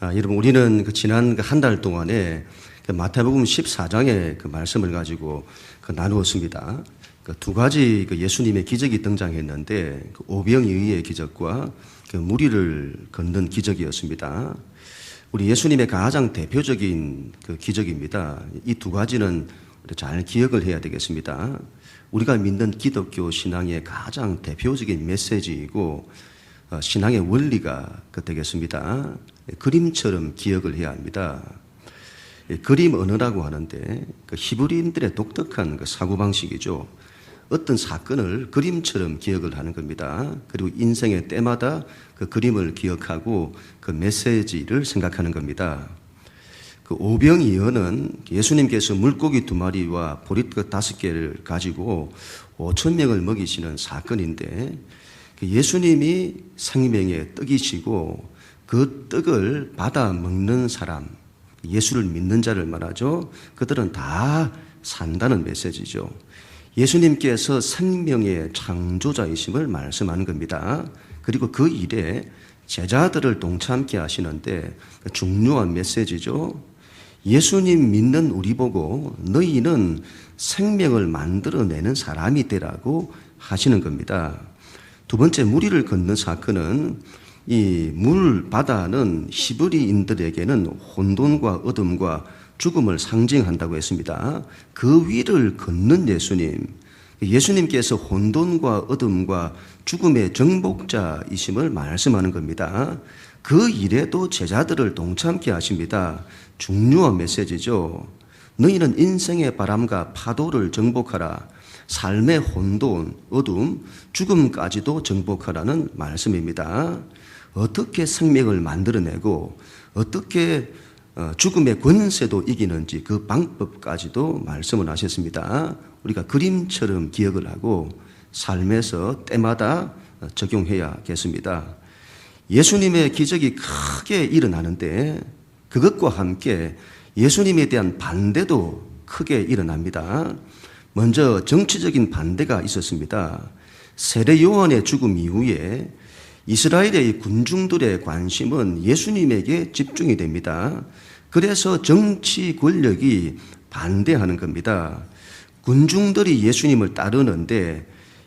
여러분, 우리는 지난 한 달 동안에 마태복음 14장의 그 말씀을 가지고 나누었습니다. 두 가지 예수님의 기적이 등장했는데, 오병이어의 기적과 무리를 걷는 기적이었습니다. 우리 예수님의 가장 대표적인 기적입니다. 이 두 가지는 잘 기억을 해야 되겠습니다. 우리가 믿는 기독교 신앙의 가장 대표적인 메시지이고 신앙의 원리가 되겠습니다. 그림처럼 기억을 해야 합니다. 그림 언어라고 하는데 히브리인들의 독특한 사고방식이죠. 어떤 사건을 그림처럼 기억을 하는 겁니다. 그리고 인생의 때마다 그 그림을 기억하고 그 메시지를 생각하는 겁니다. 오병이어는 예수님께서 물고기 2마리와 보릿것 5개를 가지고 5,000명을 먹이시는 사건인데, 예수님이 생명의 떡이시고 그 떡을 받아 먹는 사람, 예수를 믿는 자를 말하죠. 그들은 다 산다는 메시지죠. 예수님께서 생명의 창조자이심을 말씀하는 겁니다. 그리고 그 일에 제자들을 동참케 하시는데 중요한 메시지죠. 예수님 믿는 우리 보고 너희는 생명을 만들어내는 사람이 되라고 하시는 겁니다. 두 번째, 무리를 걷는 사건은 이 물 바다는 히브리인들에게는 혼돈과 어둠과 죽음을 상징한다고 했습니다. 그 위를 걷는 예수님께서 혼돈과 어둠과 죽음의 정복자이심을 말씀하는 겁니다. 그 일에도 제자들을 동참케 하십니다. 중요한 메시지죠. 너희는 인생의 바람과 파도를 정복하라. 삶의 혼돈, 어둠, 죽음까지도 정복하라는 말씀입니다. 어떻게 생명을 만들어내고 어떻게 죽음의 권세도 이기는지 그 방법까지도 말씀을 하셨습니다. 우리가 그림처럼 기억을 하고 삶에서 때마다 적용해야겠습니다. 예수님의 기적이 크게 일어나는데 그것과 함께 예수님에 대한 반대도 크게 일어납니다. 먼저 정치적인 반대가 있었습니다. 세례 요한의 죽음 이후에 이스라엘의 군중들의 관심은 예수님에게 집중이 됩니다. 그래서 정치 권력이 반대하는 겁니다. 군중들이 예수님을 따르는데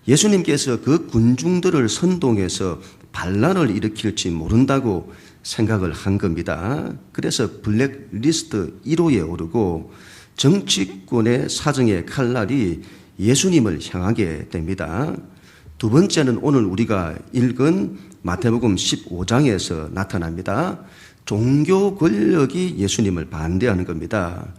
예수님께서 그 군중들을 선동해서 반란을 일으킬지 모른다고 생각을 한 겁니다. 그래서 블랙리스트 1호에 오르고 정치권의 사정의 칼날이 예수님을 향하게 됩니다. 두 번째는 오늘 우리가 읽은 마태복음 15장에서 나타납니다. 종교 권력이 예수님을 반대하는 겁니다.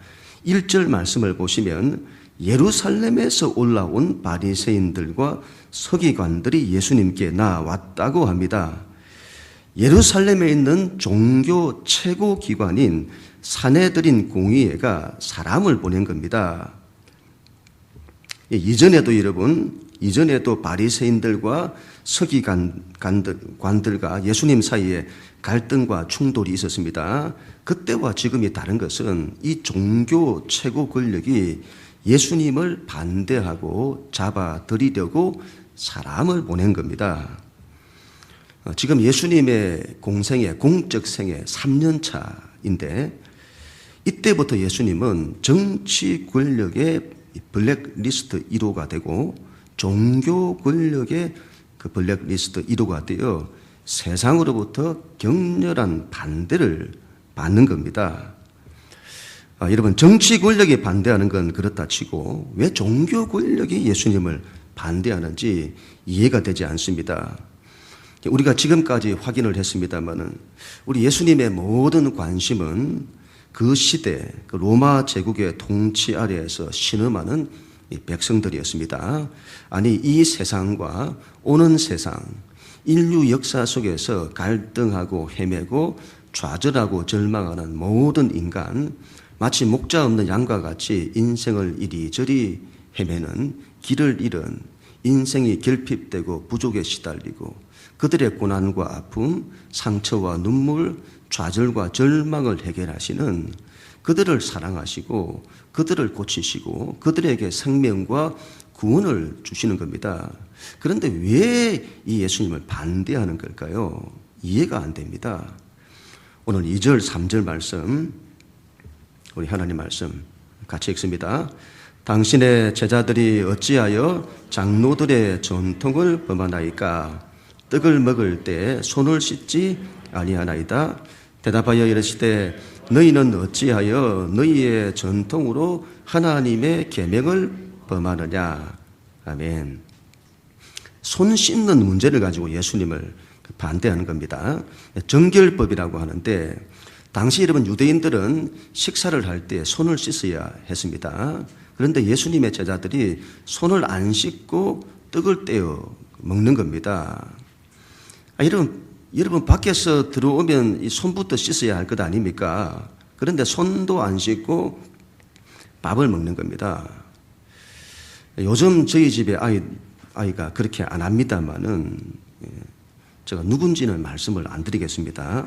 1절 말씀을 보시면 예루살렘에서 올라온 바리새인들과 서기관들이 예수님께 나왔다고 합니다. 예루살렘에 있는 종교 최고 기관인 산헤드린 공의회가 사람을 보낸 겁니다. 이전에도 바리새인들과 서기관들과 예수님 사이에 갈등과 충돌이 있었습니다. 그때와 지금이 다른 것은 이 종교 최고 권력이 예수님을 반대하고 잡아들이려고 사람을 보낸 겁니다. 지금 예수님의 공생의 공적 생애 3년 차인데 이때부터 예수님은 정치 권력의 블랙리스트 1호가 되고 종교 권력의 그 블랙리스트 1호가 되어 세상으로부터 격렬한 반대를 받는 겁니다. 여러분, 정치 권력이 반대하는 건 그렇다 치고 왜 종교 권력이 예수님을 반대하는지 이해가 되지 않습니다. 우리가 지금까지 확인을 했습니다마는 우리 예수님의 모든 관심은 그 시대 그 로마 제국의 통치 아래에서 신음하는 백성들이었습니다. 아니, 이 세상과 오는 세상, 인류 역사 속에서 갈등하고 헤매고 좌절하고 절망하는 모든 인간, 마치 목자 없는 양과 같이 인생을 이리저리 헤매는 길을 잃은 인생이 결핍되고 부족에 시달리고 그들의 고난과 아픔, 상처와 눈물, 좌절과 절망을 해결하시는 그들을 사랑하시고 그들을 고치시고 그들에게 생명과 구원을 주시는 겁니다. 그런데 왜 이 예수님을 반대하는 걸까요? 이해가 안 됩니다. 오늘 2절, 3절 말씀, 우리 하나님 말씀 같이 읽습니다. 당신의 제자들이 어찌하여 장로들의 전통을 범하나이까? 떡을 먹을 때 손을 씻지 아니하나이다. 대답하여 이르시되 너희는 어찌하여 너희의 전통으로 하나님의 계명을 범하느냐. 아멘. 손 씻는 문제를 가지고 예수님을 반대하는 겁니다. 정결법이라고 하는데 당시 여러분 유대인들은 식사를 할 때 손을 씻어야 했습니다. 그런데 예수님의 제자들이 손을 안 씻고 떡을 떼어 먹는 겁니다. 여러분 밖에서 들어오면 이 손부터 씻어야 할 것 아닙니까? 그런데 손도 안 씻고 밥을 먹는 겁니다. 요즘 저희 집에 아이가 그렇게 안 합니다만은 제가 누군지는 말씀을 안 드리겠습니다.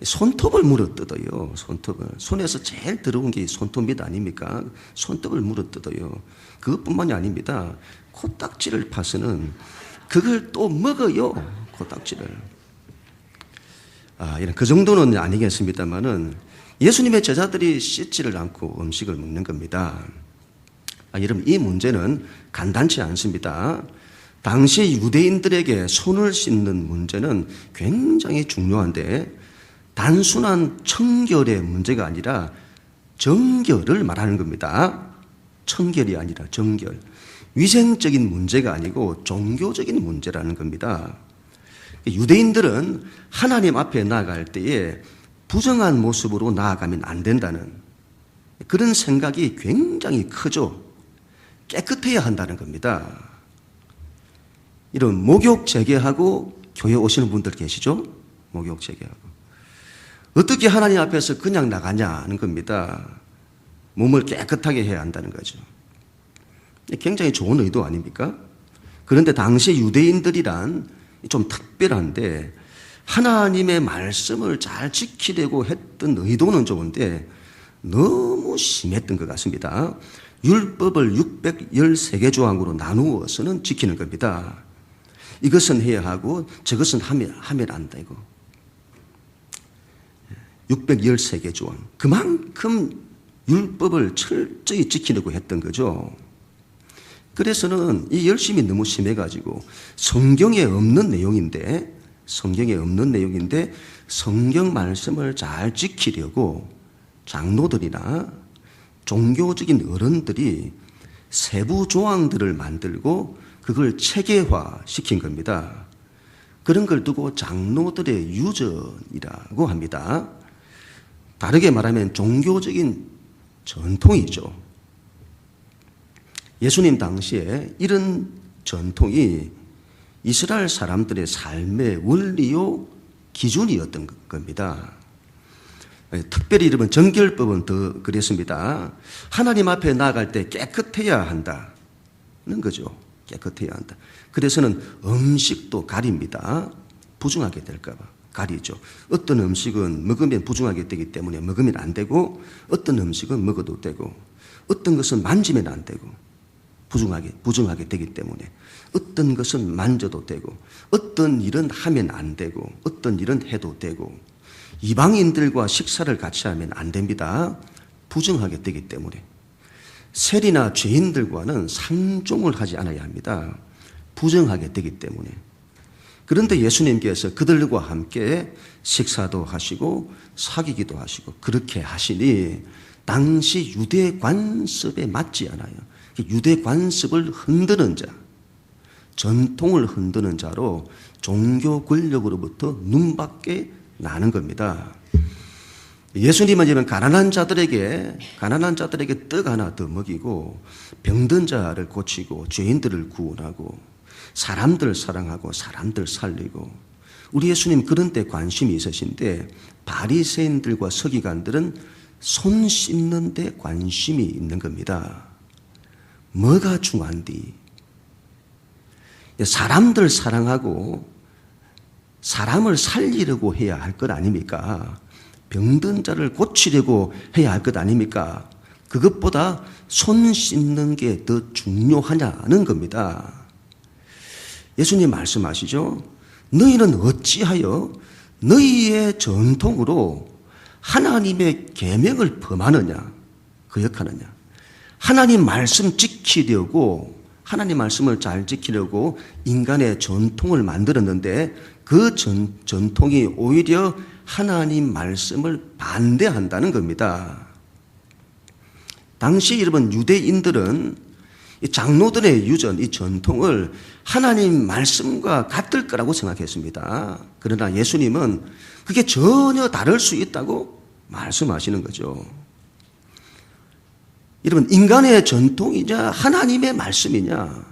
손톱을 물어뜯어요. 손톱을. 손에서 제일 더러운 게 손톱 아닙니까? 손톱을 물어뜯어요. 그것뿐만이 아닙니다. 코딱지를 파서는 그걸 또 먹어요. 코딱지를. 이런 그 정도는 아니겠습니다만은 예수님의 제자들이 씻지를 않고 음식을 먹는 겁니다. 여러분 이 문제는 간단치 않습니다. 당시 유대인들에게 손을 씻는 문제는 굉장히 중요한데 단순한 청결의 문제가 아니라 정결을 말하는 겁니다. 청결이 아니라 정결. 위생적인 문제가 아니고 종교적인 문제라는 겁니다. 유대인들은 하나님 앞에 나아갈 때에 부정한 모습으로 나아가면 안 된다는 그런 생각이 굉장히 크죠. 깨끗해야 한다는 겁니다. 이런 목욕 재개하고 교회 오시는 분들 계시죠? 목욕 재개하고. 어떻게 하나님 앞에서 그냥 나가냐는 겁니다. 몸을 깨끗하게 해야 한다는 거죠. 굉장히 좋은 의도 아닙니까? 그런데 당시 유대인들이란 좀 특별한데 하나님의 말씀을 잘 지키려고 했던 의도는 좋은데 너무 심했던 것 같습니다. 율법을 613개 조항으로 나누어서는 지키는 겁니다. 이것은 해야 하고 저것은 하면 안 되고 613개 조항. 그만큼 율법을 철저히 지키려고 했던 거죠. 그래서는 이 열심이 너무 심해가지고 성경에 없는 내용인데 성경 말씀을 잘 지키려고 장로들이나 종교적인 어른들이 세부 조항들을 만들고 그걸 체계화 시킨 겁니다. 그런 걸 두고 장로들의 유전이라고 합니다. 다르게 말하면 종교적인 전통이죠. 예수님 당시에 이런 전통이 이스라엘 사람들의 삶의 원리요 기준이었던 겁니다. 특별히 여러분 정결법은 더 그랬습니다. 하나님 앞에 나아갈 때 깨끗해야 한다는 거죠. 깨끗해야 한다. 그래서는 음식도 가립니다. 부정하게 될까 봐 가리죠. 어떤 음식은 먹으면 부정하게 되기 때문에 먹으면 안 되고 어떤 음식은 먹어도 되고 어떤 것은 만지면 안 되고 부정하게 되기 때문에 어떤 것은 만져도 되고 어떤 일은 하면 안 되고 어떤 일은 해도 되고 이방인들과 식사를 같이 하면 안 됩니다. 부정하게 되기 때문에 세리나 죄인들과는 상종을 하지 않아야 합니다. 부정하게 되기 때문에. 그런데 예수님께서 그들과 함께 식사도 하시고 사귀기도 하시고 그렇게 하시니 당시 유대 관습에 맞지 않아요. 유대 관습을 흔드는 자, 전통을 흔드는 자로 종교 권력으로부터 눈밖에 나는 겁니다. 예수님은 이런 가난한 자들에게 떡 하나 더 먹이고 병든 자를 고치고 죄인들을 구원하고 사람들 사랑하고 사람들 살리고 우리 예수님 그런 데 관심이 있으신데 바리새인들과 서기관들은 손 씻는 데 관심이 있는 겁니다. 뭐가 중요한디? 사람들 사랑하고 사람을 살리려고 해야 할 것 아닙니까? 병든 자를 고치려고 해야 할 것 아닙니까? 그것보다 손 씻는 게 더 중요하냐는 겁니다. 예수님 말씀하시죠. 너희는 어찌하여 너희의 전통으로 하나님의 계명을 범하느냐, 거역하느냐. 하나님 말씀 지키려고, 하나님 말씀을 잘 지키려고 인간의 전통을 만들었는데 그 전통이 오히려 하나님 말씀을 반대한다는 겁니다. 당시 여러분 유대인들은 이 장로들의 유전, 이 전통을 하나님 말씀과 같을 거라고 생각했습니다. 그러나 예수님은 그게 전혀 다를 수 있다고 말씀하시는 거죠. 여러분, 인간의 전통이냐 하나님의 말씀이냐?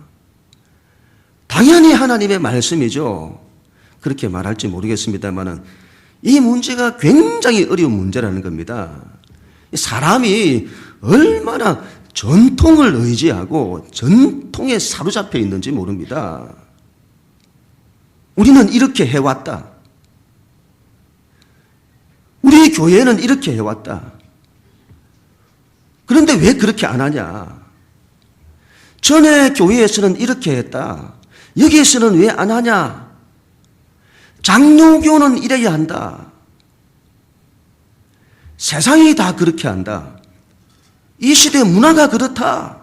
당연히 하나님의 말씀이죠. 그렇게 말할지 모르겠습니다만 이 문제가 굉장히 어려운 문제라는 겁니다. 사람이 얼마나 전통을 의지하고 전통에 사로잡혀 있는지 모릅니다. 우리는 이렇게 해왔다. 우리 교회는 이렇게 해왔다. 그런데 왜 그렇게 안 하냐? 전에 교회에서는 이렇게 했다. 여기에서는 왜 안 하냐? 장로교는 이래야 한다. 세상이 다 그렇게 한다. 이 시대 문화가 그렇다.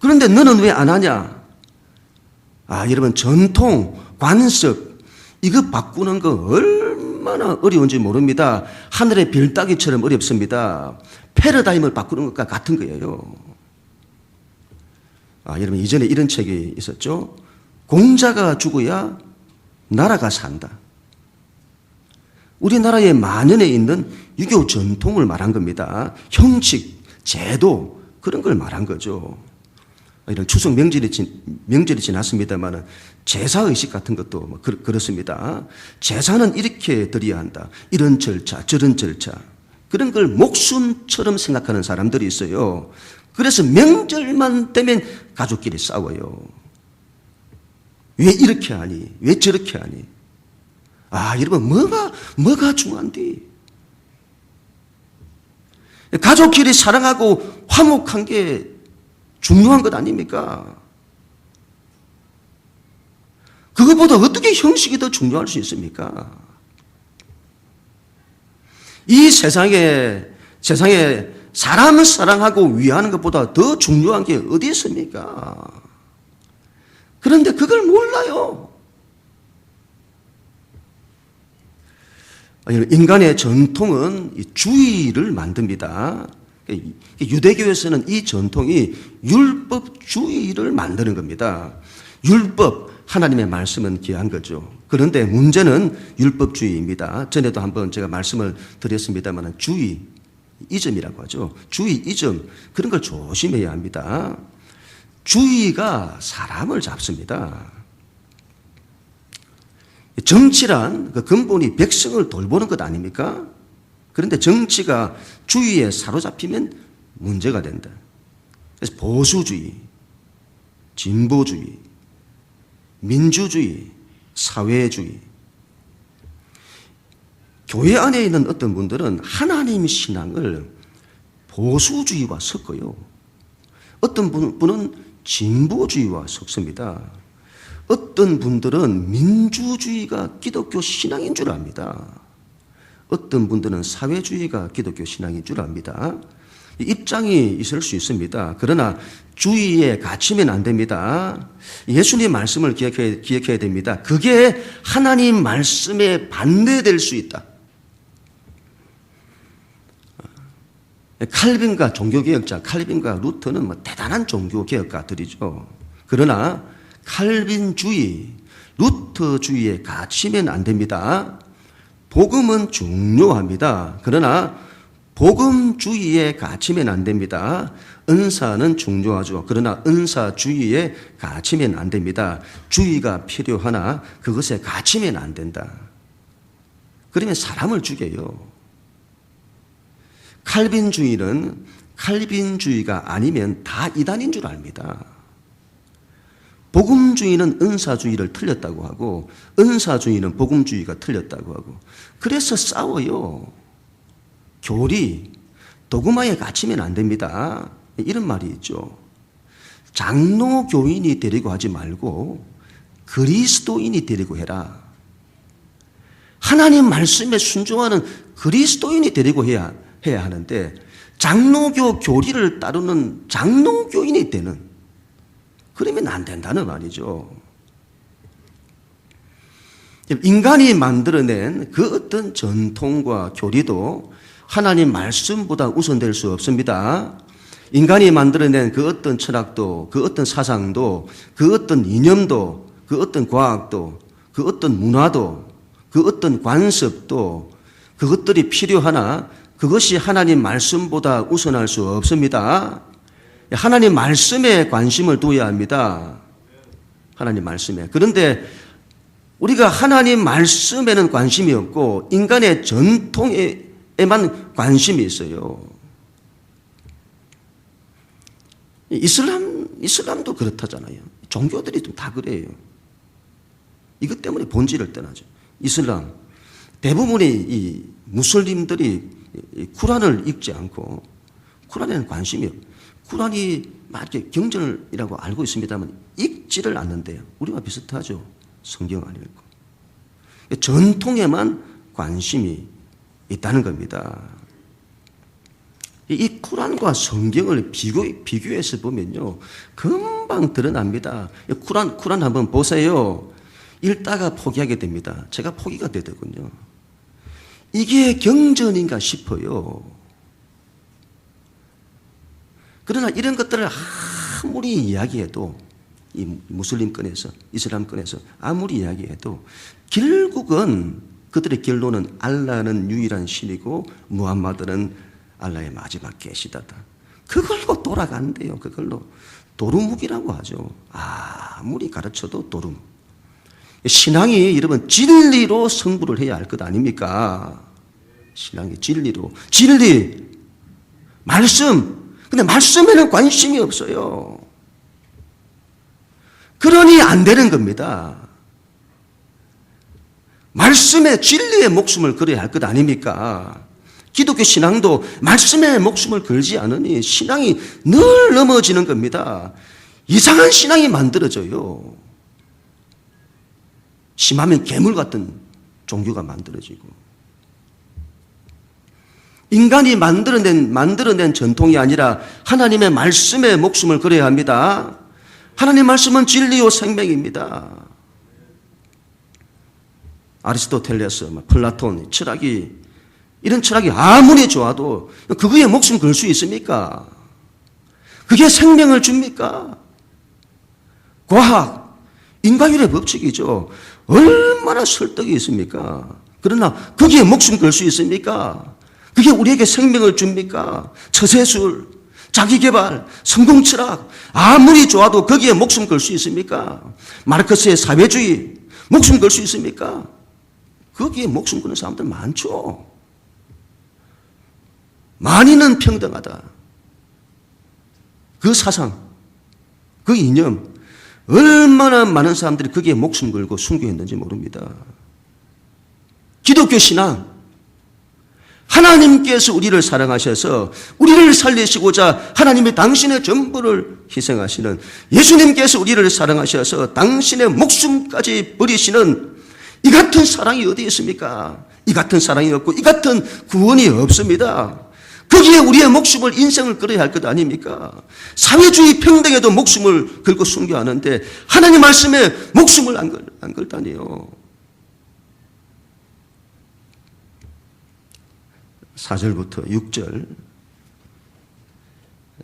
그런데 너는 왜 안 하냐? 여러분, 전통, 관습, 이거 바꾸는 거 얼마나 어려운지 모릅니다. 하늘의 별 따기처럼 어렵습니다. 패러다임을 바꾸는 것과 같은 거예요. 여러분, 이전에 이런 책이 있었죠. 공자가 죽어야 나라가 산다. 우리나라의 만연에 있는 유교 전통을 말한 겁니다. 형식, 제도, 그런 걸 말한 거죠. 이런 추석 명절이 지났습니다만 제사의식 같은 것도 그렇습니다. 제사는 이렇게 드려야 한다. 이런 절차, 저런 절차. 그런 걸 목숨처럼 생각하는 사람들이 있어요. 그래서 명절만 되면 가족끼리 싸워요. 왜 이렇게 하니? 왜 저렇게 하니? 여러분, 뭐가 중요한디? 가족끼리 사랑하고 화목한 게 중요한 것 아닙니까? 그것보다 어떻게 형식이 더 중요할 수 있습니까? 이 세상에 사람을 사랑하고 위하는 것보다 더 중요한 게 어디 있습니까? 그런데 그걸 몰라요. 인간의 전통은 주의를 만듭니다. 유대교에서는 이 전통이 율법주의를 만드는 겁니다. 율법, 하나님의 말씀은 귀한 거죠. 그런데 문제는 율법주의입니다. 전에도 한번 제가 말씀을 드렸습니다만 주의, 이즘이라고 하죠. 주의, 이즘, 그런 걸 조심해야 합니다. 주의가 사람을 잡습니다. 정치란 그 근본이 백성을 돌보는 것 아닙니까? 그런데 정치가 주의에 사로잡히면 문제가 된다. 그래서 보수주의, 진보주의, 민주주의, 사회주의. 교회 안에 있는 어떤 분들은 하나님 신앙을 보수주의와 섞어요. 어떤 분은 진보주의와 섞습니다. 어떤 분들은 민주주의가 기독교 신앙인 줄 압니다. 어떤 분들은 사회주의가 기독교 신앙인 줄 압니다. 입장이 있을 수 있습니다. 그러나 주의에 갇히면 안 됩니다. 예수님 말씀을 기억해야 됩니다. 그게 하나님 말씀에 반대될 수 있다. 칼빈과 종교개혁자, 칼빈과 루터는 대단한 종교개혁가들이죠. 그러나 칼빈주의, 루터주의에 갇히면 안 됩니다. 복음은 중요합니다. 그러나 복음주의에 갇히면 안 됩니다. 은사는 중요하죠. 그러나 은사주의에 갇히면 안 됩니다. 주의가 필요하나 그것에 갇히면 안 된다. 그러면 사람을 죽여요. 칼빈주의는 칼빈주의가 아니면 다 이단인 줄 압니다. 복음주의는 은사주의를 틀렸다고 하고 은사주의는 복음주의가 틀렸다고 하고 그래서 싸워요. 교리, 도그마에 갇히면 안 됩니다. 이런 말이 있죠. 장로 교인이 되려고 하지 말고 그리스도인이 되려고 해라. 하나님 말씀에 순종하는 그리스도인이 되려고 해야 하는데 장로교 교리를 따르는 장로교인이 되는, 그러면 안 된다는 말이죠. 인간이 만들어낸 그 어떤 전통과 교리도 하나님 말씀보다 우선될 수 없습니다. 인간이 만들어낸 그 어떤 철학도, 그 어떤 사상도, 그 어떤 이념도, 그 어떤 과학도, 그 어떤 문화도, 그 어떤 관습도, 그것들이 필요하나 그것이 하나님 말씀보다 우선할 수 없습니다. 하나님 말씀에 관심을 두어야 합니다. 하나님 말씀에. 그런데 우리가 하나님 말씀에는 관심이 없고 인간의 전통에만 관심이 있어요. 이슬람도 그렇다잖아요. 종교들이 좀 다 그래요. 이것 때문에 본질을 떠나죠. 이슬람 대부분의 이 무슬림들이 쿠란을 읽지 않고 쿠란에는 관심이 없어요. 쿠란이 막 경전이라고 알고 있습니다만 읽지를 않는데요. 우리와 비슷하죠. 성경 안 읽고 전통에만 관심이 있다는 겁니다. 이 쿠란과 성경을 비교해서 보면요, 금방 드러납니다. 쿠란 한번 보세요. 읽다가 포기하게 됩니다. 제가 포기가 되더군요. 이게 경전인가 싶어요. 그러나 이런 것들을 아무리 이야기해도, 이 무슬림권에서, 이슬람권에서 아무리 이야기해도 결국은 그들의 결론은 알라는 유일한 신이고 무함마드는 알라의 마지막 계시다다. 그걸로 돌아간대요. 그걸로 도루묵이라고 하죠. 아무리 가르쳐도 도루묵. 신앙이 여러분 진리로 승부를 해야 할 것 아닙니까? 신앙이 진리로. 진리, 말씀. 근데 말씀에는 관심이 없어요. 그러니 안 되는 겁니다. 말씀에 진리에 목숨을 걸어야 할 것 아닙니까? 기독교 신앙도 말씀에 목숨을 걸지 않으니 신앙이 늘 넘어지는 겁니다. 이상한 신앙이 만들어져요. 심하면 괴물 같은 종교가 만들어지고. 인간이 만들어낸 전통이 아니라 하나님의 말씀에 목숨을 걸어야 합니다. 하나님 말씀은 진리요 생명입니다. 아리스토텔레스, 플라톤, 철학이, 이런 철학이 아무리 좋아도 그거에 목숨 걸 수 있습니까? 그게 생명을 줍니까? 과학, 인과율의 법칙이죠. 얼마나 설득이 있습니까? 그러나 거기에 목숨 걸 수 있습니까? 그게 우리에게 생명을 줍니까? 처세술, 자기개발, 성공철학, 아무리 좋아도 거기에 목숨 걸 수 있습니까? 마르크스의 사회주의, 목숨 걸 수 있습니까? 거기에 목숨 거는 사람들 많죠. 만인은 평등하다. 그 사상, 그 이념, 얼마나 많은 사람들이 거기에 목숨 걸고 순교했는지 모릅니다. 기독교 신앙, 하나님께서 우리를 사랑하셔서 우리를 살리시고자 하나님이 당신의 전부를 희생하시는, 예수님께서 우리를 사랑하셔서 당신의 목숨까지 버리시는 이 같은 사랑이 어디 있습니까? 이 같은 사랑이 없고 이 같은 구원이 없습니다. 거기에 우리의 목숨을, 인생을 걸어야 할 것 아닙니까? 사회주의 평등에도 목숨을 걸고 순교하는데 하나님 말씀에 목숨을 안 걸다니요. 4절부터 6절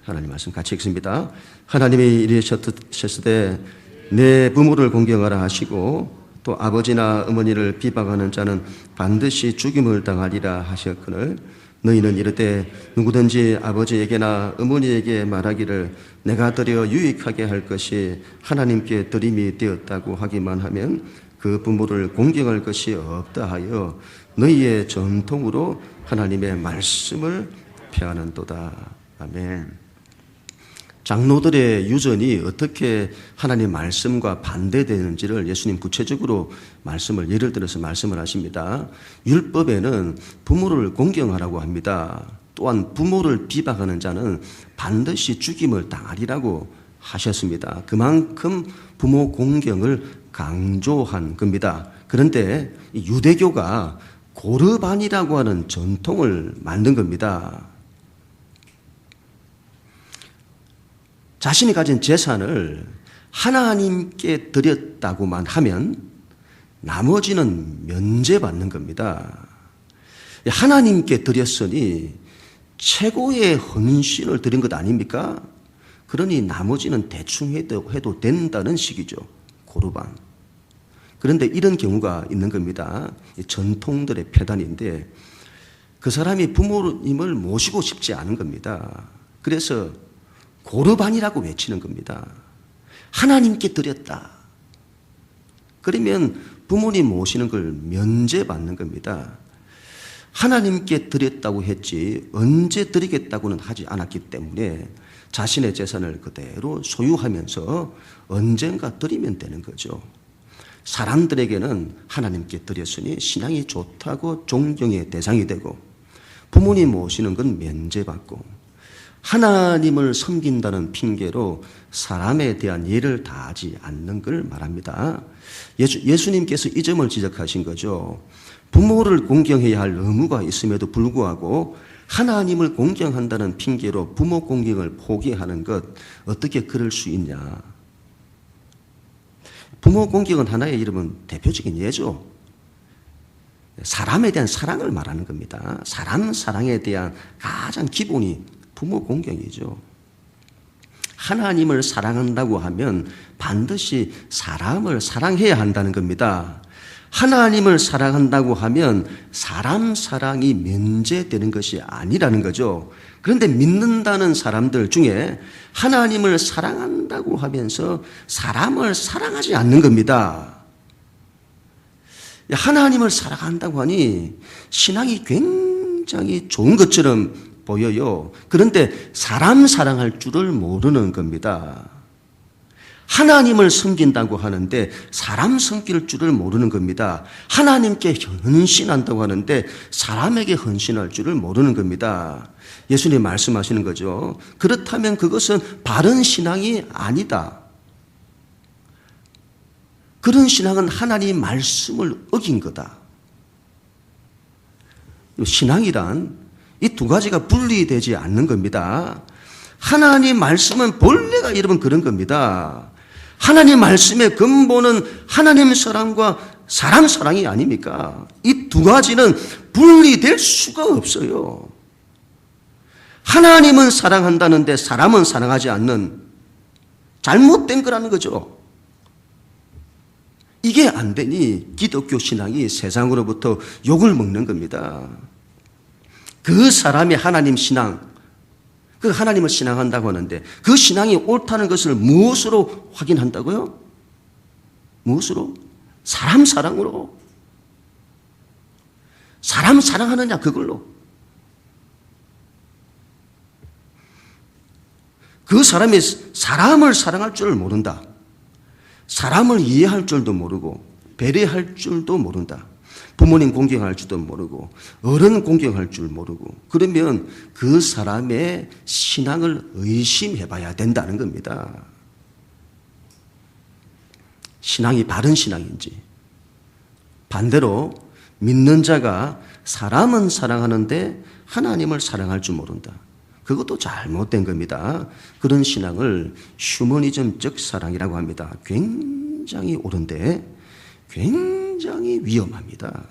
하나님 말씀 같이 읽습니다. 하나님이 이르셨으되 내 부모를 공경하라 하시고 또 아버지나 어머니를 비방하는 자는 반드시 죽임을 당하리라 하셨거늘 너희는 이르되 누구든지 아버지에게나 어머니에게 말하기를 내가 드려 유익하게 할 것이 하나님께 드림이 되었다고 하기만 하면 그 부모를 공경할 것이 없다 하여 너희의 전통으로 하나님의 말씀을 폐하는도다. 아멘. 장로들의 유전이 어떻게 하나님 말씀과 반대되는지를 예수님 구체적으로 예를 들어서 말씀을 하십니다. 율법에는 부모를 공경하라고 합니다. 또한 부모를 비방하는 자는 반드시 죽임을 당하리라고 하셨습니다. 그만큼 부모 공경을 강조한 겁니다. 그런데 유대교가 고르반이라고 하는 전통을 만든 겁니다. 자신이 가진 재산을 하나님께 드렸다고만 하면 나머지는 면제받는 겁니다. 하나님께 드렸으니 최고의 헌신을 드린 것 아닙니까? 그러니 나머지는 대충 해도 된다는 식이죠. 고르반. 그런데 이런 경우가 있는 겁니다. 전통들의 폐단인데 그 사람이 부모님을 모시고 싶지 않은 겁니다. 그래서 고르반이라고 외치는 겁니다. 하나님께 드렸다. 그러면 부모님 모시는 걸 면제받는 겁니다. 하나님께 드렸다고 했지 언제 드리겠다고는 하지 않았기 때문에 자신의 재산을 그대로 소유하면서 언젠가 드리면 되는 거죠. 사람들에게는 하나님께 드렸으니 신앙이 좋다고 존경의 대상이 되고 부모님 모시는 건 면제받고 하나님을 섬긴다는 핑계로 사람에 대한 예를 다하지 않는 걸 말합니다. 예수님께서 이 점을 지적하신 거죠. 부모를 공경해야 할 의무가 있음에도 불구하고 하나님을 공경한다는 핑계로 부모 공경을 포기하는 것 어떻게 그럴 수 있냐. 부모 공경은 하나의 이름은 대표적인 예죠. 사람에 대한 사랑을 말하는 겁니다. 사람 사랑에 대한 가장 기본이 부모 공경이죠. 하나님을 사랑한다고 하면 반드시 사람을 사랑해야 한다는 겁니다. 하나님을 사랑한다고 하면 사람 사랑이 면제되는 것이 아니라는 거죠. 그런데 믿는다는 사람들 중에 하나님을 사랑한다고 하면서 사람을 사랑하지 않는 겁니다. 하나님을 사랑한다고 하니 신앙이 굉장히 좋은 것처럼 보여요. 그런데 사람 사랑할 줄을 모르는 겁니다. 하나님을 섬긴다고 하는데 사람 섬길 줄을 모르는 겁니다. 하나님께 헌신한다고 하는데 사람에게 헌신할 줄을 모르는 겁니다. 예수님 말씀하시는 거죠. 그렇다면 그것은 바른 신앙이 아니다. 그런 신앙은 하나님 말씀을 어긴 거다. 신앙이란 이 두 가지가 분리되지 않는 겁니다. 하나님 말씀은 본래가 여러분 그런 겁니다. 하나님 말씀의 근본은 하나님 사랑과 사람 사랑이 아닙니까? 이 두 가지는 분리될 수가 없어요. 하나님은 사랑한다는데 사람은 사랑하지 않는 잘못된 거라는 거죠. 이게 안 되니 기독교 신앙이 세상으로부터 욕을 먹는 겁니다. 그 사람이 하나님 신앙, 그 하나님을 신앙한다고 하는데 그 신앙이 옳다는 것을 무엇으로 확인한다고요? 무엇으로? 사람 사랑으로. 사람 사랑하느냐 그걸로. 그 사람이 사람을 사랑할 줄을 모른다. 사람을 이해할 줄도 모르고 배려할 줄도 모른다. 부모님 공경할 줄도 모르고 어른 공경할 줄 모르고 그러면 그 사람의 신앙을 의심해 봐야 된다는 겁니다. 신앙이 바른 신앙인지 반대로 믿는 자가 사람은 사랑하는데 하나님을 사랑할 줄 모른다. 그것도 잘못된 겁니다. 그런 신앙을 휴머니즘적 사랑이라고 합니다. 굉장히 옳은데 굉장히 위험합니다.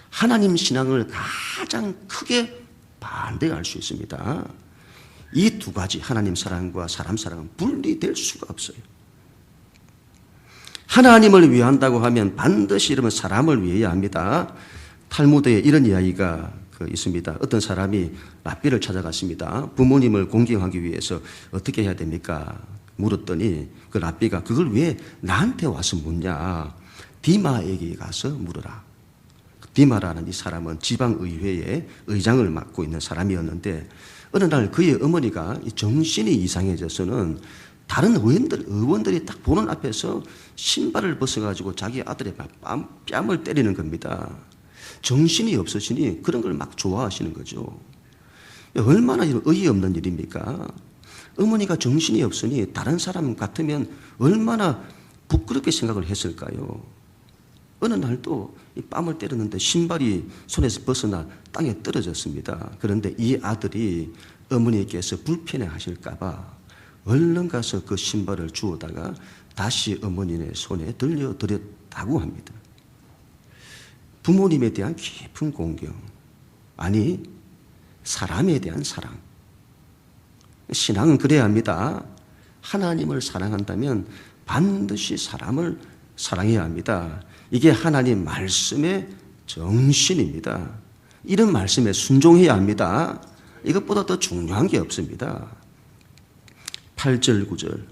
하나님 신앙을 가장 크게 반대할 수 있습니다. 이 두 가지 하나님 사랑과 사람 사랑은 분리될 수가 없어요. 하나님을 위한다고 하면 반드시 이러면 사람을 위해야 합니다. 탈무드에 이런 이야기가 있습니다. 어떤 사람이 랍비를 찾아갔습니다. 부모님을 공경하기 위해서 어떻게 해야 됩니까? 물었더니 그 랍비가 그걸 왜 나한테 와서 묻냐? 디마에게 가서 물어라. 디마라는 이 사람은 지방의회의 의장을 맡고 있는 사람이었는데 어느 날 그의 어머니가 정신이 이상해져서는 다른 의원들이 딱 보는 앞에서 신발을 벗어가지고 자기 아들의 뺨을 때리는 겁니다. 정신이 없으시니 그런 걸 막 좋아하시는 거죠. 얼마나 어이없는 일입니까? 어머니가 정신이 없으니 다른 사람 같으면 얼마나 부끄럽게 생각을 했을까요? 어느 날 또 뺨을 때렸는데 신발이 손에서 벗어나 땅에 떨어졌습니다. 그런데 이 아들이 어머니께서 불편해 하실까봐 얼른 가서 그 신발을 주워다가 다시 어머니의 손에 들려드렸다고 합니다. 부모님에 대한 깊은 공경, 아니 사람에 대한 사랑. 신앙은 그래야 합니다. 하나님을 사랑한다면 반드시 사람을 사랑해야 합니다. 이게 하나님 말씀의 정신입니다. 이런 말씀에 순종해야 합니다. 이것보다 더 중요한 게 없습니다. 8절 9절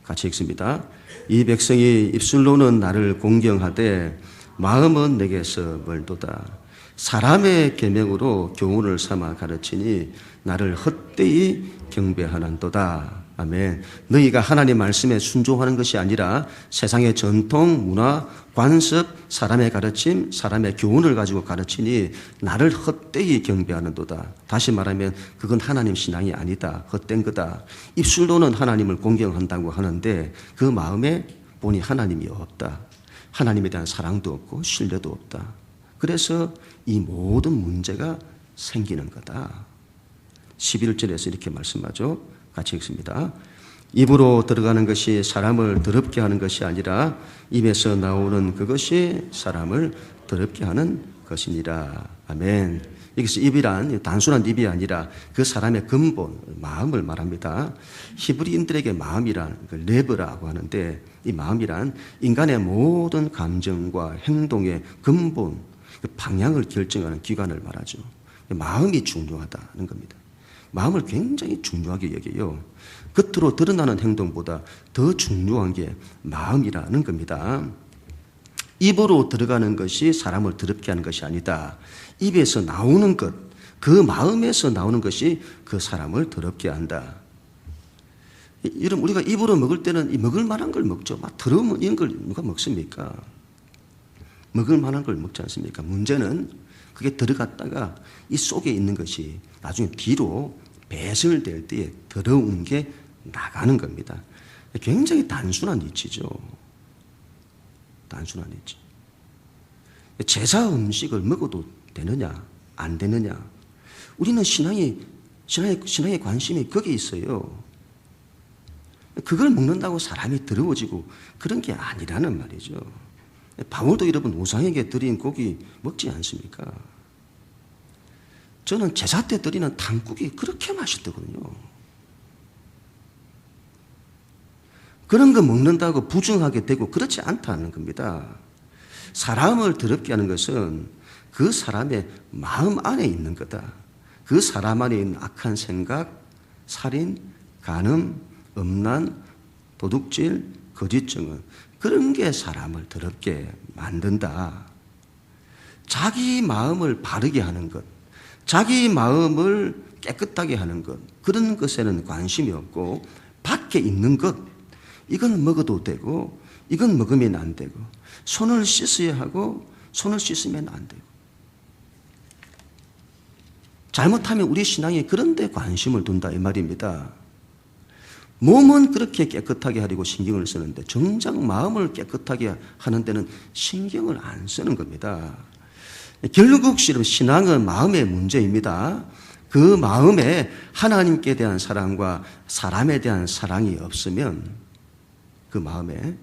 같이 읽습니다. 이 백성이 입술로는 나를 공경하되 마음은 내게서 멀도다. 사람의 계명으로 교훈을 삼아 가르치니 나를 헛되이 경배하는도다. 아멘. 너희가 하나님 말씀에 순종하는 것이 아니라 세상의 전통, 문화, 관습, 사람의 가르침, 사람의 교훈을 가지고 가르치니 나를 헛되이 경배하는도다. 다시 말하면 그건 하나님 신앙이 아니다. 헛된 거다. 입술로는 하나님을 공경한다고 하는데 그 마음에 보니 하나님이 없다. 하나님에 대한 사랑도 없고 신뢰도 없다. 그래서 이 모든 문제가 생기는 거다. 11절에서 이렇게 말씀하죠. 같이 읽습니다. 입으로 들어가는 것이 사람을 더럽게 하는 것이 아니라 입에서 나오는 그것이 사람을 더럽게 하는 것이니라. 아멘. 여기서 입이란 단순한 입이 아니라 그 사람의 근본, 마음을 말합니다. 히브리인들에게 마음이란 그 레브라고 하는데 이 마음이란 인간의 모든 감정과 행동의 근본, 그 방향을 결정하는 기관을 말하죠. 마음이 중요하다는 겁니다. 마음을 굉장히 중요하게 여겨요. 겉으로 드러나는 행동보다 더 중요한 게 마음이라는 겁니다. 입으로 들어가는 것이 사람을 더럽게 하는 것이 아니다. 입에서 나오는 것, 그 마음에서 나오는 것이 그 사람을 더럽게 한다. 여러분, 우리가 입으로 먹을 때는 이 먹을 만한 걸 먹죠. 막 더러운 이런 걸 누가 먹습니까? 먹을 만한 걸 먹지 않습니까? 문제는 그게 들어갔다가 이 속에 있는 것이 나중에 뒤로 배설될 때에 더러운 게 나가는 겁니다. 굉장히 단순한 이치죠. 단순한 이치. 제사 음식을 먹어도 되느냐, 안 되느냐. 우리는 신앙의 관심이 거기에 있어요. 그걸 먹는다고 사람이 더러워지고 그런 게 아니라는 말이죠. 바울도 여러분 우상에게 드린 고기 먹지 않습니까? 저는 제사 때 드리는 탕국이 그렇게 맛있더군요. 그런 거 먹는다고 부정하게 되고 그렇지 않다는 겁니다. 사람을 더럽게 하는 것은 그 사람의 마음 안에 있는 거다. 그 사람 안에 있는 악한 생각, 살인, 간음, 음란, 도둑질, 거짓증언, 그런 게 사람을 더럽게 만든다. 자기 마음을 바르게 하는 것, 자기 마음을 깨끗하게 하는 것, 그런 것에는 관심이 없고 밖에 있는 것, 이건 먹어도 되고 이건 먹으면 안 되고 손을 씻어야 하고 손을 씻으면 안 되고, 잘못하면 우리 신앙이 그런 데 관심을 둔다 이 말입니다. 몸은 그렇게 깨끗하게 하려고 신경을 쓰는데 정작 마음을 깨끗하게 하는 데는 신경을 안 쓰는 겁니다. 결국 신앙은 마음의 문제입니다. 그 마음에 하나님께 대한 사랑과 사람에 대한 사랑이 없으면, 그 마음에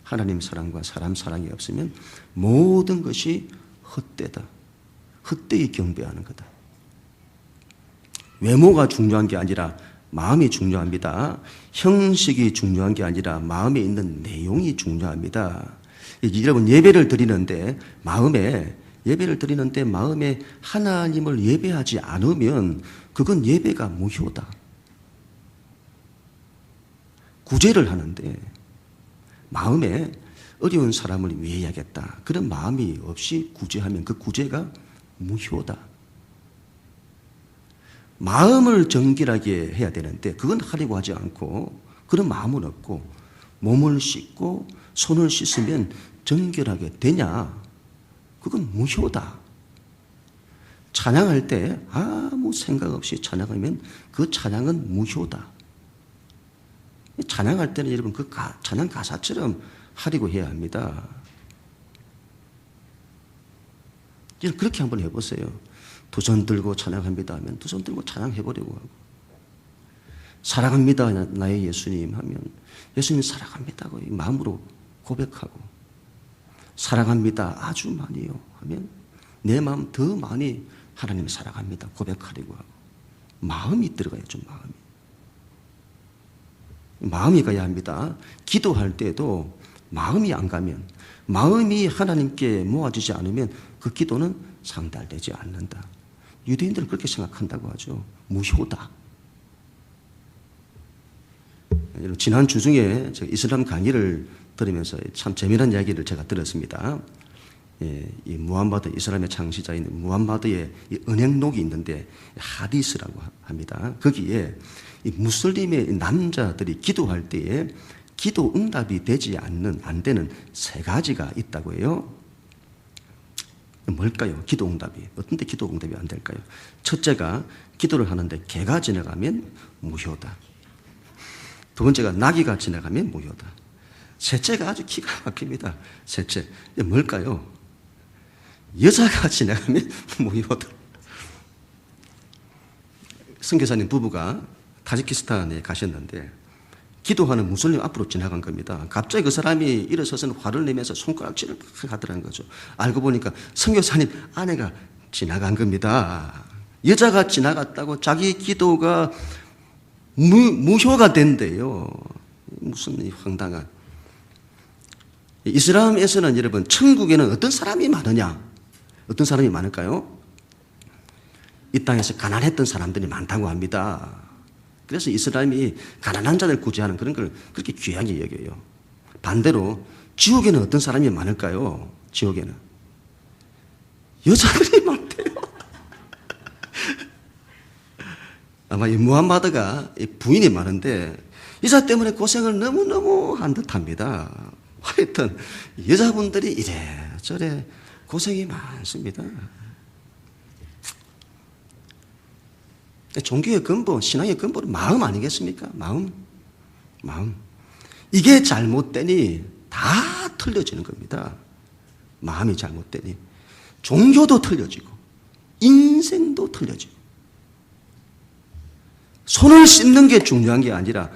하나님 사랑과 사람 사랑이 없으면 모든 것이 헛되다. 헛되이 경배하는 거다. 외모가 중요한 게 아니라 마음이 중요합니다. 형식이 중요한 게 아니라 마음에 있는 내용이 중요합니다. 여러분 예배를 드리는데 마음에 하나님을 예배하지 않으면 그건 예배가 무효다. 구제를 하는데 마음에 어려운 사람을 위해야겠다, 그런 마음이 없이 구제하면 그 구제가 무효다. 마음을 정결하게 해야 되는데 그건 하려고 하지 않고 그런 마음은 없고 몸을 씻고 손을 씻으면 정결하게 되냐? 그건 무효다. 찬양할 때 아무 생각 없이 찬양하면 그 찬양은 무효다. 찬양할 때는 여러분 그 찬양 가사처럼 하려고 해야 합니다. 그렇게 한번 해보세요. 두 손 들고 찬양합니다 하면 두 손 들고 찬양해보려고 하고, 사랑합니다 나의 예수님 하면 예수님 사랑합니다고 마음으로 고백하고, 사랑합니다 아주 많이요 하면 내 마음 더 많이 하나님 사랑합니다 고백하려고 하고, 마음이 들어가요. 좀 마음이 가야 합니다. 기도할 때도 마음이 안 가면, 마음이 하나님께 모아지지 않으면 그 기도는 상달되지 않는다. 유대인들은 그렇게 생각한다고 하죠. 무효다. 지난 주 중에 제가 이슬람 강의를 들으면서 참 재미난 이야기를 제가 들었습니다. 이 무함마드, 이슬람의 창시자인 무함마드의 이 은행록이 있는데 하디스라고 합니다. 거기에 이 무슬림의 남자들이 기도할 때에 기도 응답이 되지 안 되는 세 가지가 있다고 해요. 뭘까요? 기도 응답이. 어떤 데 기도 응답이 안 될까요? 첫째가 기도를 하는데 개가 지나가면 무효다. 두 번째가 나귀가 지나가면 무효다. 셋째가 아주 기가 막힙니다. 셋째. 뭘까요? 여자가 지나가면 무효다. 선교사님 부부가 타지키스탄에 가셨는데 기도하는 무슬림 앞으로 지나간 겁니다. 갑자기 그 사람이 일어서서는 화를 내면서 손가락질을 하더라는 거죠. 알고 보니까 선교사님 아내가 지나간 겁니다. 여자가 지나갔다고 자기 기도가 무효가 된대요. 무슨 황당한. 이슬람에서는 여러분, 천국에는 어떤 사람이 많으냐? 어떤 사람이 많을까요? 이 땅에서 가난했던 사람들이 많다고 합니다. 그래서 이슬람이 가난한 자를 구제하는 그런 걸 그렇게 귀하게 여겨요. 반대로 지옥에는 어떤 사람이 많을까요? 지옥에는 여자들이 많대요. 아마 이 무함마드가 부인이 많은데 여자 때문에 고생을 너무너무 한 듯합니다. 하여튼 여자분들이 이래저래 고생이 많습니다. 종교의 근본, 신앙의 근본은 마음 아니겠습니까? 마음. 이게 잘못되니 다 틀려지는 겁니다. 마음이 잘못되니 종교도 틀려지고 인생도 틀려지고, 손을 씻는 게 중요한 게 아니라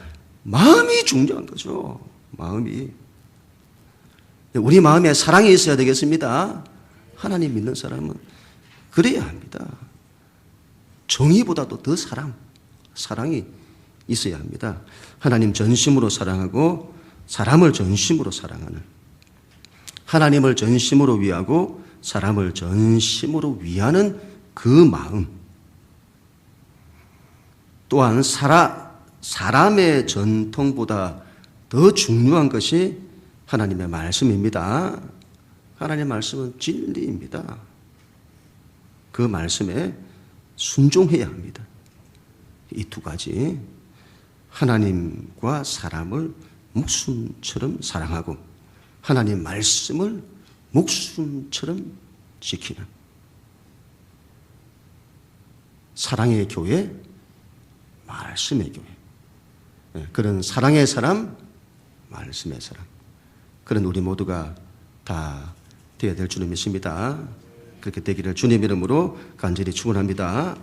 마음이 중요한 거죠. 마음이. 우리 마음에 사랑이 있어야 되겠습니다. 하나님 믿는 사람은 그래야 합니다. 정의보다도 더 사랑이 있어야 합니다. 하나님 전심으로 사랑하고 사람을 전심으로 사랑하는, 하나님을 전심으로 위하고 사람을 전심으로 위하는 그 마음. 또한 사람의 전통보다 더 중요한 것이 하나님의 말씀입니다. 하나님의 말씀은 진리입니다. 그 말씀에 순종해야 합니다. 이 두 가지, 하나님과 사람을 목숨처럼 사랑하고 하나님 말씀을 목숨처럼 지키는 사랑의 교회, 말씀의 교회, 그런 사랑의 사람, 말씀의 사람, 그런 우리 모두가 다 되어야 될 줄을 믿습니다. 그렇게 되기를 주님 이름으로 간절히 축원합니다.